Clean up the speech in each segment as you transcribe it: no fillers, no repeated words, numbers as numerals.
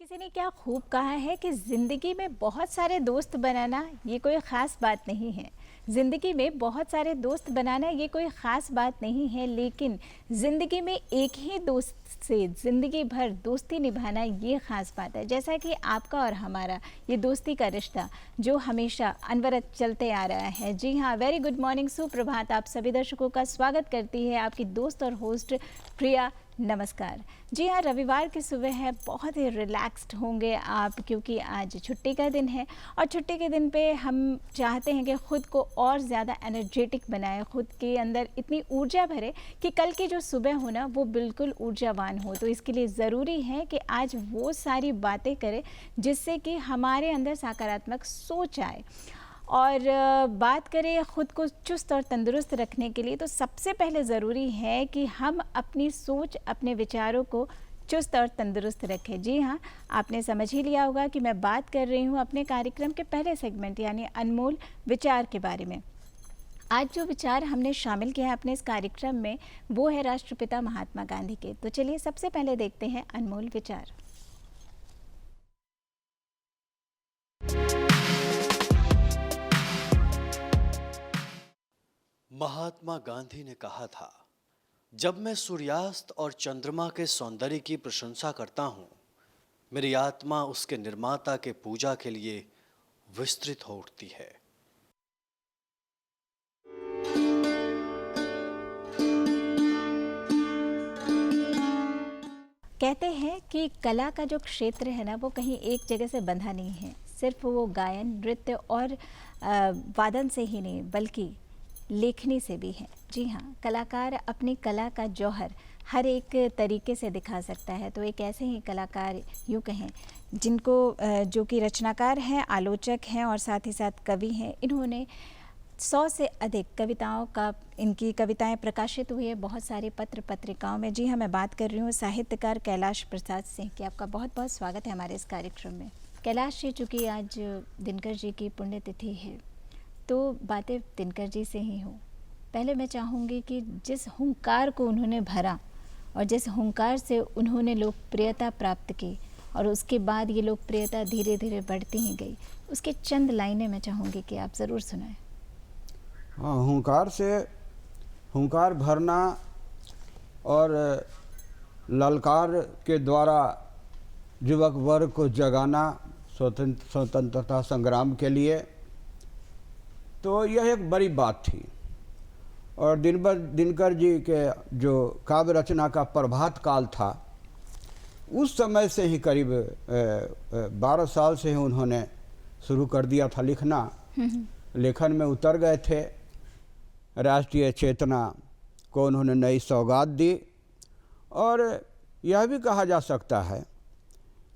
किसी ने क्या खूब कहा है कि ज़िंदगी में बहुत सारे दोस्त बनाना ये कोई ख़ास बात नहीं है। ज़िंदगी में बहुत सारे दोस्त बनाना ये कोई ख़ास बात नहीं है, लेकिन ज़िंदगी में एक ही दोस्त से ज़िंदगी भर दोस्ती निभाना ये ख़ास बात है। जैसा कि आपका और हमारा ये दोस्ती का रिश्ता जो हमेशा अनवरत चलते आ रहा है। जी हाँ, वेरी गुड मॉर्निंग, सुप्रभात। आप सभी दर्शकों का स्वागत करती है आपकी दोस्त और होस्ट प्रिया। नमस्कार। जी हाँ, रविवार की सुबह है, बहुत ही रिलैक्स्ड होंगे आप क्योंकि आज छुट्टी का दिन है और छुट्टी के दिन पे हम चाहते हैं कि ख़ुद को और ज़्यादा एनर्जेटिक बनाएं, ख़ुद के अंदर इतनी ऊर्जा भरे कि कल की जो सुबह हो ना वो बिल्कुल ऊर्जावान हो। तो इसके लिए ज़रूरी है कि आज वो सारी बातें करें जिससे कि हमारे अंदर सकारात्मक सोच आए। और बात करें ख़ुद को चुस्त और तंदुरुस्त रखने के लिए, तो सबसे पहले ज़रूरी है कि हम अपनी सोच, अपने विचारों को चुस्त और तंदुरुस्त रखें। जी हाँ, आपने समझ ही लिया होगा कि मैं बात कर रही हूँ अपने कार्यक्रम के पहले सेगमेंट यानी अनमोल विचार के बारे में। आज जो विचार हमने शामिल किया है अपने इस कार्यक्रम में वो है राष्ट्रपिता महात्मा गांधी के। तो चलिए सबसे पहले देखते हैं अनमोल विचार। महात्मा गांधी ने कहा था, जब मैं सूर्यास्त और चंद्रमा के सौंदर्य की प्रशंसा करता हूँ, मेरी आत्मा उसके निर्माता के पूजा के लिए विस्तृत हो उठती है। कहते हैं कि कला का जो क्षेत्र है ना वो कहीं एक जगह से बंधा नहीं है। सिर्फ वो गायन, नृत्य और वादन से ही नहीं बल्कि लेखनी से भी है। जी हाँ, कलाकार अपनी कला का जौहर हर एक तरीके से दिखा सकता है। तो एक ऐसे ही कलाकार यूँ कहें जिनको जो कि रचनाकार हैं, आलोचक हैं और साथ ही साथ कवि हैं, इन्होंने 100 से अधिक कविताओं का, इनकी कविताएं प्रकाशित हुई है बहुत सारे पत्र पत्रिकाओं में। जी हाँ, मैं बात कर रही हूँ साहित्यकार कैलाश प्रसाद सिंह की। आपका बहुत बहुत स्वागत है हमारे इस कार्यक्रम में। कैलाश जी, चूँकि आज दिनकर जी की पुण्यतिथि है तो बातें दिनकर जी से ही हो। पहले मैं चाहूँगी कि जिस हुंकार को उन्होंने भरा और जिस हुंकार से उन्होंने लोकप्रियता प्राप्त की और उसके बाद ये लोकप्रियता धीरे धीरे बढ़ती ही गई, उसके चंद लाइनें मैं चाहूँगी कि आप ज़रूर सुनाएं। हाँ, हुंकार से हुंकार भरना और ललकार के द्वारा युवक वर्ग को जगाना स्वतंत्रता संग्राम के लिए, तो यह एक बड़ी बात थी। और दिनकर जी के जो काव्य रचना का प्रभात काल था, उस समय से ही करीब 12 साल से ही उन्होंने शुरू कर दिया था लिखना। लेखन में उतर गए थे। राष्ट्रीय चेतना को उन्होंने नई सौगात दी। और यह भी कहा जा सकता है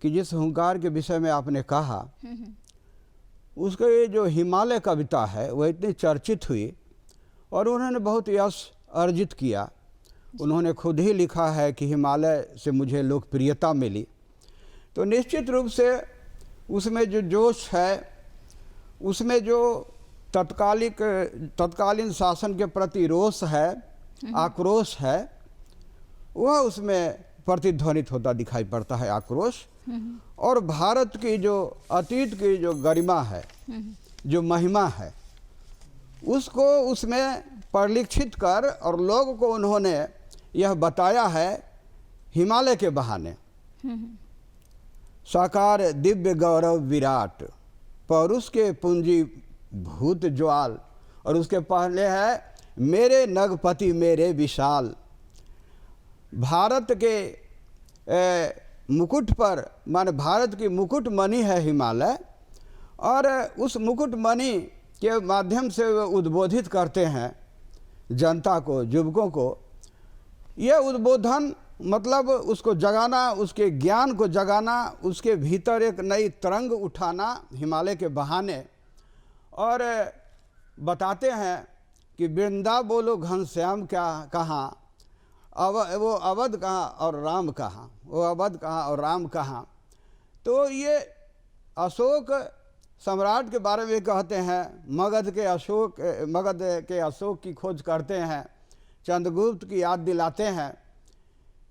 कि जिस हुंकार के विषय में आपने कहा, उसका ये जो हिमालय कविता है वह इतनी चर्चित हुई और उन्होंने बहुत यश अर्जित किया। उन्होंने खुद ही लिखा है कि हिमालय से मुझे लोकप्रियता मिली। तो निश्चित रूप से उसमें जो जोश है, उसमें जो तत्कालीन शासन के प्रति रोष है, आक्रोश है, वह उसमें प्रतिध्वनित होता दिखाई पड़ता है, आक्रोश। और भारत की जो अतीत की जो गरिमा है, जो महिमा है, उसको उसमें परिलक्षित कर और लोगों को उन्होंने यह बताया है हिमालय के बहाने। साकार दिव्य गौरव विराट, पौरुष के पूंजी भूत ज्वाल, और उसके पहले है मेरे नगपति मेरे विशाल। भारत के मुकुट पर, माने भारत की मुकुट मणि है हिमालय, और उस मुकुट मणि के माध्यम से वे उद्बोधित करते हैं जनता को, युवकों को। यह उद्बोधन मतलब उसको जगाना, उसके ज्ञान को जगाना, उसके भीतर एक नई तरंग उठाना हिमालय के बहाने। और बताते हैं कि वृंदा बोलो घनश्याम क्या कहाँ, वो अवध कहाँ और राम कहाँ, वो अवध कहाँ और राम कहाँ। तो ये अशोक सम्राट के बारे में कहते हैं, मगध के अशोक की खोज करते हैं, चंद्रगुप्त की याद दिलाते हैं।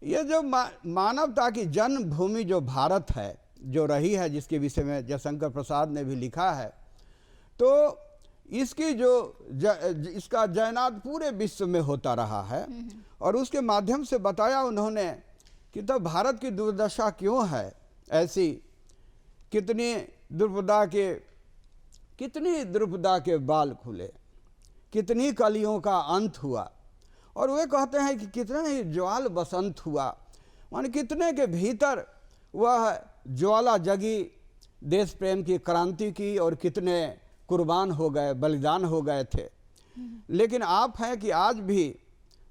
ये जो मानवता की जन्मभूमि जो भारत है, जो रही है, जिसके विषय में जयशंकर प्रसाद ने भी लिखा है। तो इसकी इसका जयनाद पूरे विश्व में होता रहा है और उसके माध्यम से बताया उन्होंने कि तब भारत की दुर्दशा क्यों है ऐसी, कितनी द्रुपदा के बाल खुले, कितनी कलियों का अंत हुआ। और वे कहते हैं कि कितना ही ज्वाल बसंत हुआ, माने कितने के भीतर वह ज्वाला जगी देश प्रेम की क्रांति की, और कितने कुर्बान हो गए, बलिदान हो गए थे। लेकिन आप हैं कि आज भी,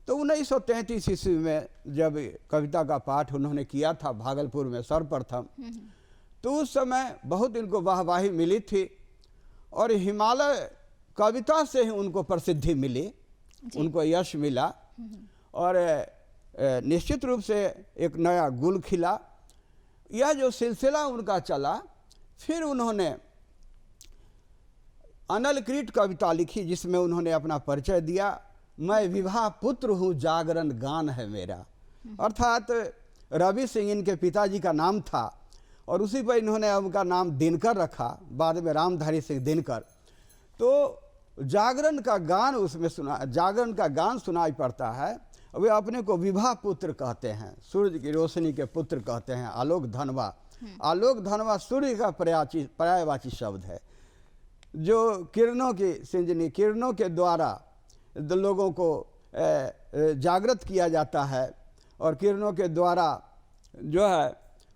तो 1933 ईस्वी में जब कविता का पाठ उन्होंने किया था भागलपुर में सर्वप्रथम, तो उस समय बहुत इनको वाहवाही मिली थी और हिमालय कविता से ही उनको प्रसिद्धि मिली, उनको यश मिला और निश्चित रूप से एक नया गुल खिला। यह जो सिलसिला उनका चला, फिर उन्होंने अनलकृत कविता लिखी जिसमें उन्होंने अपना परिचय दिया, मैं विवाह पुत्र हूँ जागरण गान है मेरा। अर्थात रवि सिंह इनके पिताजी का नाम था और उसी पर इन्होंने उनका नाम दिनकर रखा, बाद में रामधारी सिंह दिनकर। तो जागरण का गान उसमें जागरण का गान सुनाई पड़ता है। वे अपने को विवाह पुत्र कहते हैं, सूर्य की रोशनी के पुत्र कहते हैं, आलोक धनवा। आलोक धनवा सूर्य का पर्यायवाची शब्द है, जो किरणों की सिंजनी, किरणों के द्वारा लोगों को जागृत किया जाता है और किरणों के द्वारा जो है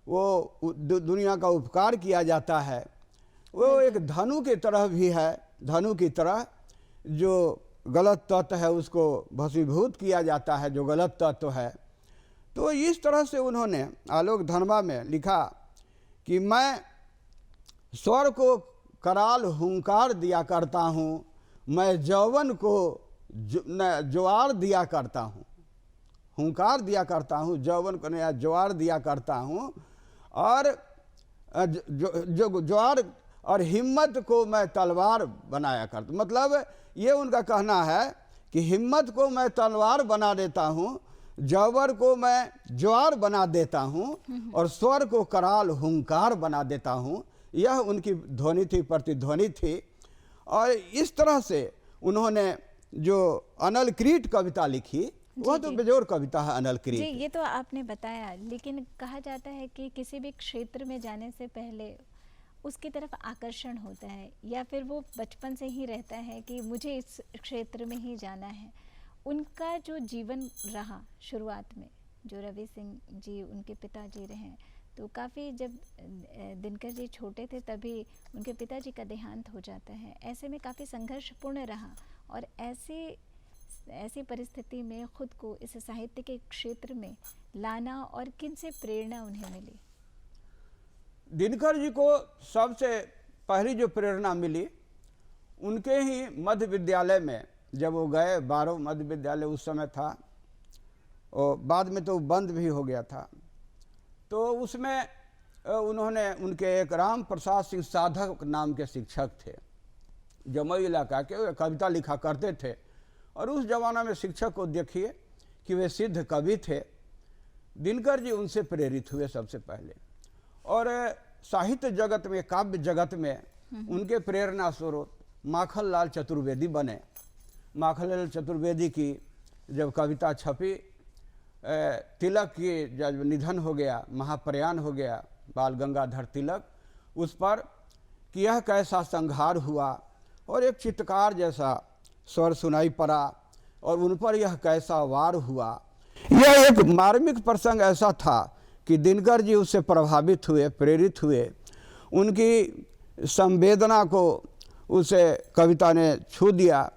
वो दुनिया का उपकार किया जाता है। वो एक धनु की तरह भी है, धनु की तरह जो गलत तत्व है उसको भस्मीभूत किया जाता है, जो गलत तत्व है। तो इस तरह से उन्होंने आलोक धनवा में लिखा कि मैं स्वर को कराल हुंकार दिया करता हूँ, मैं जौवन को ज्वार दिया करता हूँ, हुंकार दिया करता हूँ, जौवन को नया ज्वार दिया करता हूँ, और जो ज्वार और हिम्मत को मैं तलवार बनाया करता। मतलब ये उनका कहना है कि हिम्मत को मैं तलवार बना देता हूँ, जौवर को मैं ज्वार बना देता हूँ और स्वर को कराल हुंकार बना देता हूँ। यह उनकी ध्वनि थी, प्रतिध्वनि थी। और इस तरह से उन्होंने जो अनलकृत कविता लिखी, वह तो बेजोड़ कविता है अनलकृत। जी, ये तो आपने बताया, लेकिन कहा जाता है कि किसी भी क्षेत्र में जाने से पहले उसकी तरफ आकर्षण होता है, या फिर वो बचपन से ही रहता है कि मुझे इस क्षेत्र में ही जाना है। उनका जो जीवन रहा शुरुआत में, जो रवि सिंह जी उनके पिताजी रहे, तो काफ़ी जब दिनकर जी छोटे थे तभी उनके पिताजी का देहांत हो जाता है। ऐसे में काफ़ी संघर्षपूर्ण रहा और ऐसी परिस्थिति में खुद को इस साहित्य के क्षेत्र में लाना, और किन से प्रेरणा उन्हें मिली? दिनकर जी को सबसे पहली जो प्रेरणा मिली उनके ही मध्य विद्यालय में, जब वो गए, 12 मध्य विद्यालय उस समय था और बाद में तो बंद भी हो गया था। तो उसमें उन्होंने उनके एक राम प्रसाद सिंह साधक नाम के शिक्षक थे, जमुई इलाका के, कविता लिखा करते थे। और उस जमाना में शिक्षक को देखिए कि वे सिद्ध कवि थे। दिनकर जी उनसे प्रेरित हुए सबसे पहले, और साहित्य जगत में, काव्य जगत में उनके प्रेरणा स्रोत माखनलाल चतुर्वेदी बने। माखनलाल चतुर्वेदी की जब कविता छपी, तिलक की जब निधन हो गया, महाप्रयाण हो गया बाल गंगाधर तिलक, उस पर कि यह कैसा संहार हुआ, और एक चित्कार जैसा स्वर सुनाई पड़ा, और उन पर यह कैसा वार हुआ। यह एक मार्मिक प्रसंग ऐसा था कि दिनकर जी उससे प्रभावित हुए, प्रेरित हुए। उनकी संवेदना को उसे कविता ने छू दिया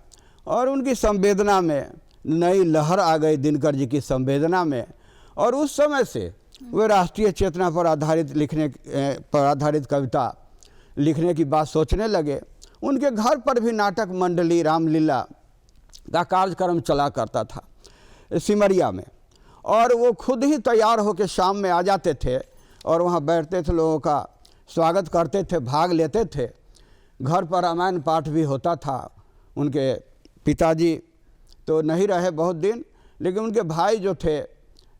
और उनकी संवेदना में नई लहर आ गई, दिनकर जी की संवेदना में। और उस समय से वे राष्ट्रीय चेतना पर आधारित कविता लिखने की बात सोचने लगे। उनके घर पर भी नाटक मंडली रामलीला का कार्यक्रम चला करता था सिमरिया में, और वो खुद ही तैयार होकर शाम में आ जाते थे और वहाँ बैठते थे, लोगों का स्वागत करते थे, भाग लेते थे। घर पर रामायण पाठ भी होता था। उनके पिताजी तो नहीं रहे बहुत दिन, लेकिन उनके भाई जो थे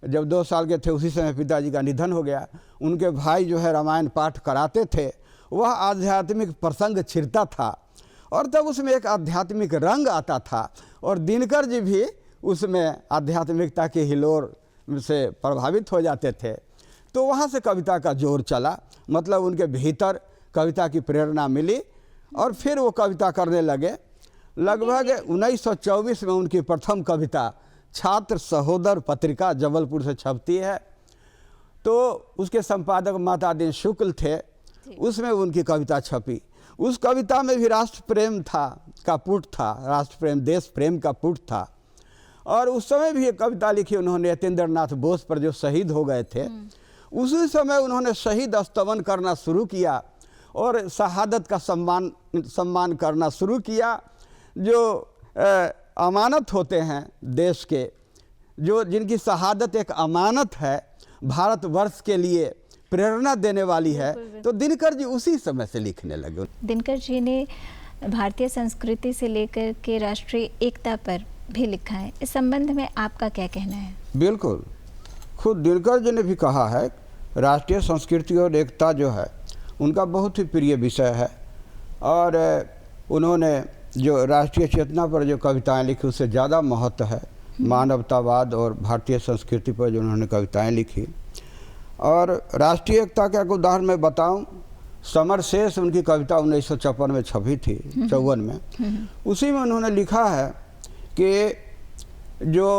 जब 2 साल के थे उसी समय पिताजी का निधन हो गया। उनके भाई जो है रामायण पाठ कराते थे, वह आध्यात्मिक प्रसंग छिड़ता था और तब उसमें एक आध्यात्मिक रंग आता था और दिनकर जी भी उसमें आध्यात्मिकता के हिलोर से प्रभावित हो जाते थे। तो वहाँ से कविता का जोर चला, मतलब उनके भीतर कविता की प्रेरणा मिली और फिर वो कविता करने लगे। लगभग 1924 में उनकी प्रथम कविता छात्र सहोदर पत्रिका जबलपुर से छपती है। तो उसके संपादक माता दीन शुक्ल थे, उसमें उनकी कविता छपी। उस कविता में भी राष्ट्र प्रेम का पुट था, राष्ट्र प्रेम देश प्रेम का पुट था। और उस समय भी एक कविता लिखी उन्होंने यतीन्द्र नाथ बोस पर जो शहीद हो गए थे। उसी समय उन्होंने शहीद स्तवन करना शुरू किया और शहादत का सम्मान करना शुरू किया। जो अमानत होते हैं देश के, जो जिनकी शहादत एक अमानत है, भारतवर्ष के लिए प्रेरणा देने वाली है, तो दिनकर जी उसी समय से लिखने लगे। दिनकर जी ने भारतीय संस्कृति से लेकर के राष्ट्रीय एकता पर भी लिखा है। इस संबंध में आपका क्या कहना है? बिल्कुल, खुद दिनकर जी ने भी कहा है राष्ट्रीय संस्कृति और एकता जो है उनका बहुत ही प्रिय विषय है। और उन्होंने जो राष्ट्रीय चेतना पर जो कविताएं लिखी उससे ज़्यादा महत्व है मानवतावाद और भारतीय संस्कृति पर जो उन्होंने कविताएं लिखी। और राष्ट्रीय एकता का एक उदाहरण मैं बताऊं, समर शेष उनकी कविता 1954 में छपी थी, 54 में। उसी में उन्होंने लिखा है कि जो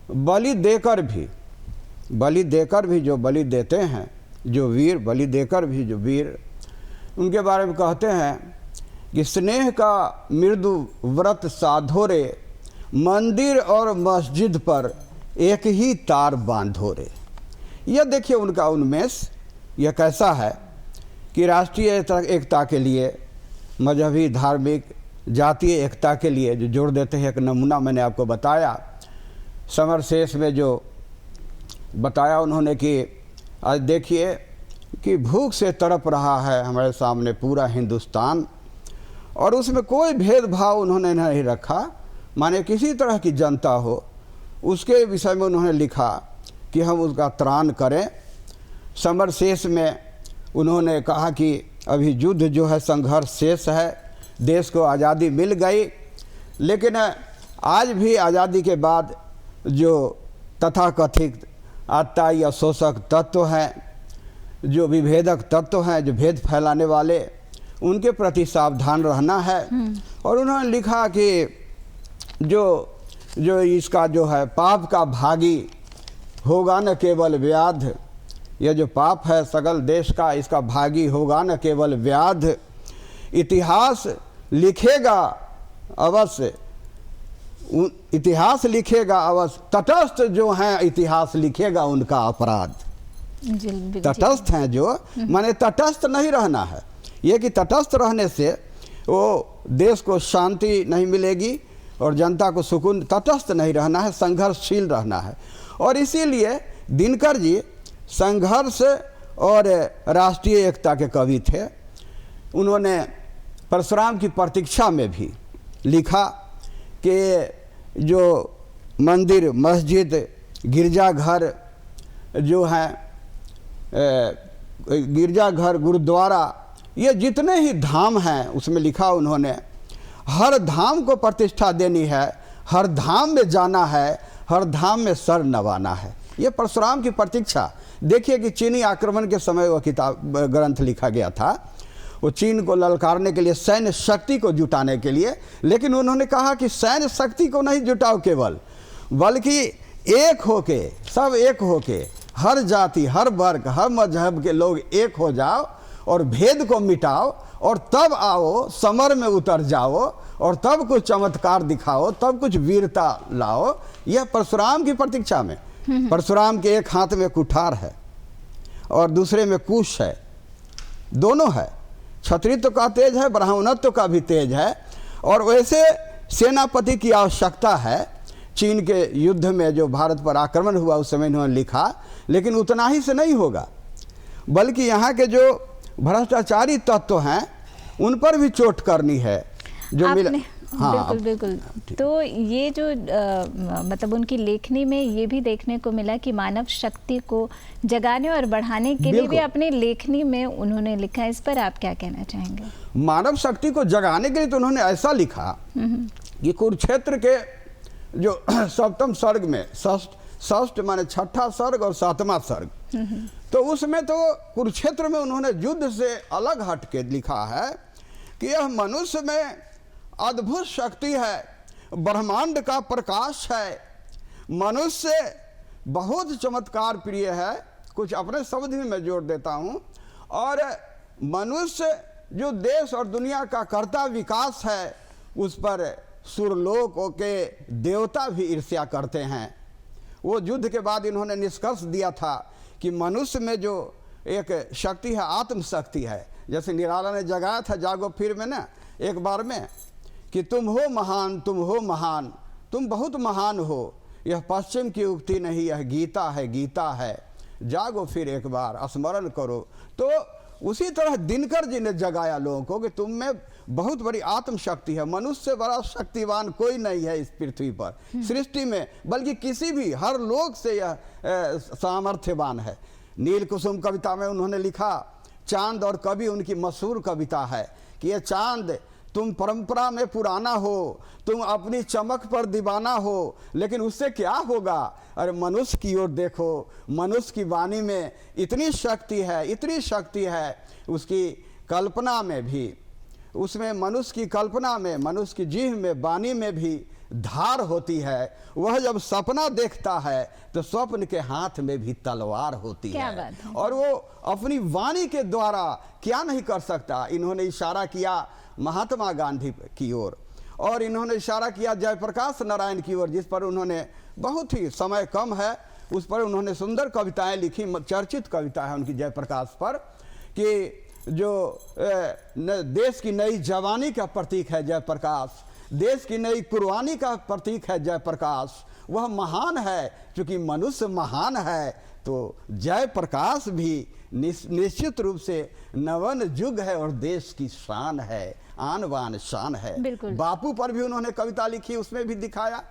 बलि देकर भी जो बलि देते हैं, जो वीर बलि देकर भी जो वीर, उनके बारे में कहते हैं कि स्नेह का मृदु व्रत साधो रे, मंदिर और मस्जिद पर एक ही तार बांधो रे। यह देखिए उनका उन्मेष, यह कैसा है कि राष्ट्रीय एकता के लिए, मजहबी धार्मिक जातीय एकता के लिए जो जोड़ देते हैं। एक नमूना मैंने आपको बताया, समर शेष में जो बताया उन्होंने कि आज देखिए कि भूख से तड़प रहा है हमारे सामने पूरा हिंदुस्तान, और उसमें कोई भेदभाव उन्होंने नहीं रखा, माने किसी तरह की जनता हो उसके विषय में उन्होंने लिखा कि हम उसका त्राण करें। समर शेष में उन्होंने कहा कि अभी युद्ध जो है संघर्ष शेष है, देश को आज़ादी मिल गई, लेकिन आज भी आज़ादी के बाद जो तथाकथित आतताई या शोषक तत्व हैं, जो विभेदक तत्व हैं, जो भेद फैलाने वाले, उनके प्रति सावधान रहना है। और उन्होंने लिखा कि जो इसका जो है पाप का भागी होगा न केवल व्याध, यह जो पाप है सकल देश का, इसका भागी होगा न केवल व्याध, इतिहास लिखेगा अवश्य, इतिहास लिखेगा अवश्य, तटस्थ जो हैं इतिहास लिखेगा उनका अपराध। तटस्थ हैं जो, माने तटस्थ नहीं रहना है। ये कि तटस्थ रहने से वो देश को शांति नहीं मिलेगी और जनता को सुकून। तटस्थ नहीं रहना है, संघर्षशील रहना है। और इसीलिए दिनकर जी संघर्ष और राष्ट्रीय एकता के कवि थे। उन्होंने परशुराम की प्रतीक्षा में भी लिखा कि जो मंदिर, मस्जिद, गिरजाघर जो हैं, गिरजाघर, गुरुद्वारा, ये जितने ही धाम हैं उसमें लिखा उन्होंने, हर धाम को प्रतिष्ठा देनी है, हर धाम में जाना है, हर धाम में सर नवाना है। ये परशुराम की प्रतीक्षा। देखिए कि चीनी आक्रमण के समय वो ग्रंथ लिखा गया था, वो चीन को ललकारने के लिए, सैन्य शक्ति को जुटाने के लिए। लेकिन उन्होंने कहा कि सैन्य शक्ति को नहीं जुटाओ केवल, बल्कि एक होके, सब एक होके, हर जाति, हर वर्ग, हर मजहब के लोग एक हो जाओ और भेद को मिटाओ, और तब आओ, समर में उतर जाओ और तब कुछ चमत्कार दिखाओ, तब कुछ वीरता लाओ। यह परशुराम की प्रतीक्षा में। परशुराम के एक हाथ में कुठार है और दूसरे में कुश है, दोनों है। क्षत्रित्व का तेज है, ब्राह्मणत्व का भी तेज है। और वैसे सेनापति की आवश्यकता है। चीन के युद्ध में जो भारत पर आक्रमण हुआ उस समय इन्होंने लिखा, लेकिन उतना ही से नहीं होगा, बल्कि यहाँ के जो भ्रष्टाचारी तत्व हैं उन पर भी चोट करनी है। जो हाँ बिल्कुल बिल्कुल। ठीक। तो ये जो मतलब उनकी लेखनी में ये भी देखने को मिला कि मानव शक्ति को जगाने और बढ़ाने के लिए भी बिल्कुल। अपनी लेखनी में उन्होंने लिखा। इस पर आप क्या कहना चाहेंगे? मानव शक्ति को जगाने के लिए तो उन्होंने ऐसा लिखा कि कुरुक्षेत्र के जो सप्तम सर्ग में षष्ठ माने छठा सर्ग और सातवां सर्ग, तो उसमें तो कुरुक्षेत्र में उन्होंने युद्ध से अलग हट के लिखा है कि यह मनुष्य में अद्भुत शक्ति है, ब्रह्मांड का प्रकाश है, मनुष्य बहुत चमत्कार प्रिय है। कुछ अपने शब्द भी मैं जोड़ देता हूँ। और मनुष्य जो देश और दुनिया का कर्ता विकास है, उस पर सुरलोकों के देवता भी ईर्ष्या करते हैं। वो युद्ध के बाद इन्होंने निष्कर्ष दिया था कि मनुष्य में जो एक शक्ति है, आत्मशक्ति है। जैसे निराला ने जगाया था जागो फिर में ना एक बार में कि तुम हो महान, तुम हो महान, तुम बहुत महान हो, यह पश्चिम की उक्ति नहीं, यह गीता है, गीता है, जागो फिर एक बार, स्मरण करो। तो उसी तरह दिनकर जी ने जगाया लोगों को कि तुम में बहुत बड़ी आत्मशक्ति है, मनुष्य से बड़ा शक्तिवान कोई नहीं है इस पृथ्वी पर, सृष्टि में, बल्कि किसी भी हर लोक से यह सामर्थ्यवान है। नील कुसुम कविता में उन्होंने लिखा, चांद और कवि उनकी मशहूर कविता है कि ये चांद तुम परंपरा में पुराना हो, तुम अपनी चमक पर दीवाना हो, लेकिन उससे क्या होगा? अरे मनुष्य की ओर देखो, मनुष्य की वाणी में इतनी शक्ति है, इतनी शक्ति है, उसकी कल्पना में भी, उसमें मनुष्य की कल्पना में, मनुष्य की जीभ में, वाणी में भी धार होती है। वह जब सपना देखता है तो स्वप्न के हाथ में भी तलवार होती है। और वो अपनी वाणी के द्वारा क्या नहीं कर सकता। इन्होंने इशारा किया महात्मा गांधी की ओर, और इन्होंने इशारा किया जयप्रकाश नारायण की ओर, जिस पर उन्होंने बहुत ही, समय कम है, उस पर उन्होंने सुंदर कविताएं लिखी। चर्चित कविता है उनकी जयप्रकाश पर कि जो देश की नई जवानी का प्रतीक है जयप्रकाश, देश की नई कुर्बानी का प्रतीक है जयप्रकाश, वह महान है। क्योंकि मनुष्य महान है तो जयप्रकाश भी निश्चित रूप से नवन युग है और देश की शान है, आन बान शान है। बापू पर भी उन्होंने कविता लिखी, उसमें भी दिखाया।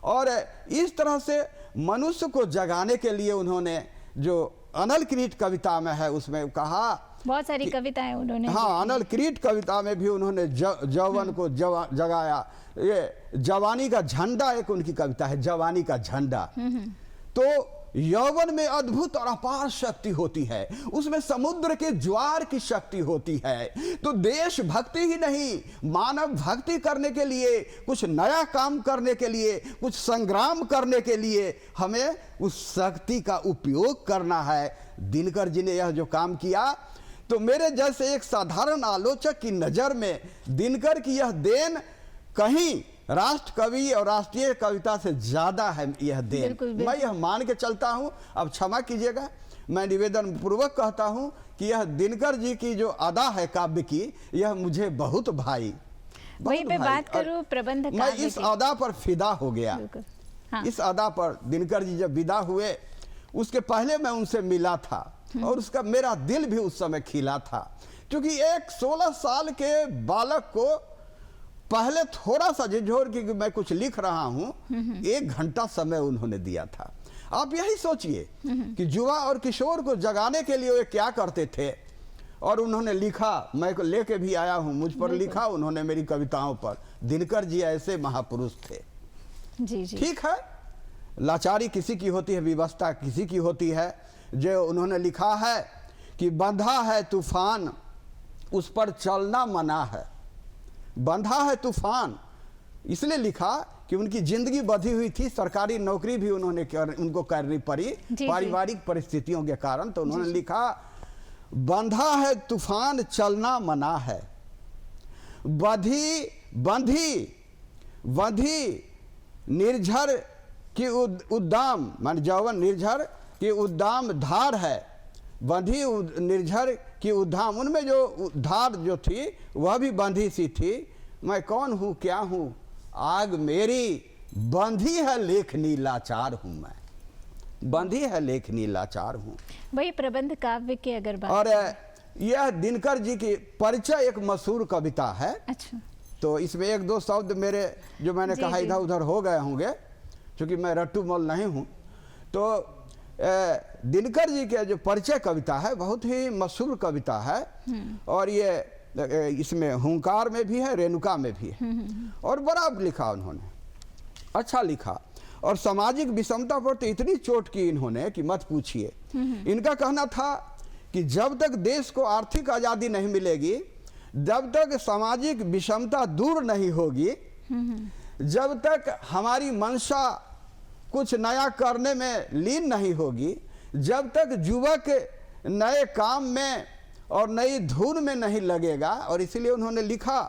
और इस तरह से मनुष्य को जगाने के लिए उन्होंने जो अनल किरीट कविता में है उसमें कहा, बहुत सारी कविताएं उन्होंने, हाँ, अनल किरीट कविता में भी उन्होंने जवान को जगाया। ये जवानी का झंडा एक उनकी कविता है, जवानी का झंडा। तो यौवन में अद्भुत और अपार शक्ति होती है, उसमें समुद्र के ज्वार की शक्ति होती है। तो देशभक्ति ही नहीं, मानव भक्ति करने के लिए, कुछ नया काम करने के लिए, कुछ संग्राम करने के लिए हमें उस शक्ति का उपयोग करना है। दिनकर जी ने यह जो काम किया, तो मेरे जैसे एक साधारण आलोचक की नज़र में दिनकर की यह देन कहीं राष्ट्र कवि और राष्ट्रीय कविता से ज्यादा है यह देन। मैं यह मान के चलता हूं। अब क्षमा कीजिएगा, मैं निवेदन पूर्वक कहता हूं कि यह दिनकर जी की जो अदा है काव्य की, यह मुझे बहुत भाई, वहीं पे बात करूं प्रबंध काव्य, मैं इस अदा पर फिदा हो गया। हाँ। इस अदा पर दिनकर जी जब विदा हुए, उसके पहले मैं उनसे मिला था और उसका मेरा दिल भी उस समय खिला था। क्योंकि एक 16 साल के बालक को पहले थोड़ा सा झिझोर कि मैं कुछ लिख रहा हूं, 1 घंटा समय उन्होंने दिया था। आप यही सोचिए कि युवा और किशोर को जगाने के लिए वे क्या करते थे। और उन्होंने लिखा, मैं लेके भी आया हूं, मुझ पर लिखा उन्होंने मेरी कविताओं पर। दिनकर जी ऐसे महापुरुष थे। जी जी। ठीक है, लाचारी किसी की होती है, विवशता किसी की होती है। जो उन्होंने लिखा है कि बंधा है तूफान, उस पर चलना मना है। बंधा है तूफान इसलिए लिखा कि उनकी जिंदगी बंधी हुई थी, सरकारी नौकरी भी उनको करनी पड़ी पारिवारिक परिस्थितियों के कारण। तो उन्होंने लिखा, बंधा है तूफान चलना मना है, बंधी निर्झर की उद्दाम, मान जौवन निर्झर की उद्दाम धार है, बंधी निर्झर की उद्दाम, उनमें जो धार जो थी वह भी बंधी सी थी। मैं कौन हूँ, क्या हूँ, आग मेरी बंधी है लेखनी लाचार हूँ, मैं बंधी है लेखनी लाचार हूँ। वही प्रबंध काव्य की अगर बात, और यह दिनकर जी की परिचय एक मशहूर कविता है। अच्छा। तो इसमें एक दो शब्द मेरे जो मैंने जी, कहा जी। इधर उधर हो गए होंगे, क्योंकि मैं रट्टू मल नहीं हूँ। तो दिनकर जी के जो परिचय कविता है बहुत ही मशहूर कविता है, और ये इसमें हुंकार में भी है, रेणुका में भी है, और बड़ा लिखा उन्होंने, अच्छा लिखा। और सामाजिक विषमता पर तो इतनी चोट की इन्होंने कि मत पूछिए। इनका कहना था कि जब तक देश को आर्थिक आज़ादी नहीं मिलेगी, जब तक सामाजिक विषमता दूर नहीं होगी, जब तक हमारी मंशा कुछ नया करने में लीन नहीं होगी, जब तक युवक नए काम में और नई धुन में नहीं लगेगा। और इसलिए उन्होंने लिखा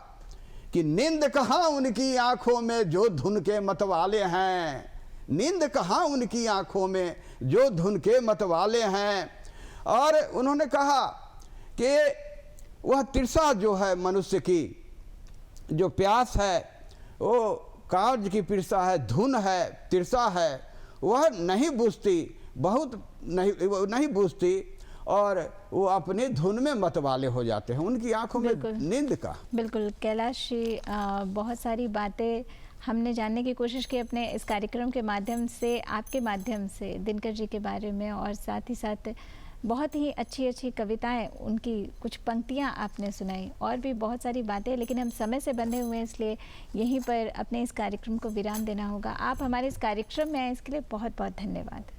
कि नींद कहाँ उनकी आंखों में जो धुन के मतवाले हैं, नींद कहाँ उनकी आंखों में जो धुन के मतवाले हैं। और उन्होंने कहा कि वह तिरसा जो है मनुष्य की जो प्यास है, वो कार्य की तिरसा है, धुन है, तिरसा है, वह नहीं बुझती, बहुत नहीं बुझती, और वो अपनी धुन में मतवाले हो जाते हैं, उनकी आंखों में नींद का। बिल्कुल कैलाश जी, बहुत सारी बातें हमने जानने की कोशिश की अपने इस कार्यक्रम के माध्यम से, आपके माध्यम से, दिनकर जी के बारे में, और साथ ही साथ बहुत ही अच्छी अच्छी कविताएं, उनकी कुछ पंक्तियां आपने सुनाई, और भी बहुत सारी बातें। लेकिन हम समय से बंधे हुए हैं, इसलिए यहीं पर अपने इस कार्यक्रम को विराम देना होगा। आप हमारे इस कार्यक्रम में आए, इसके लिए बहुत बहुत धन्यवाद।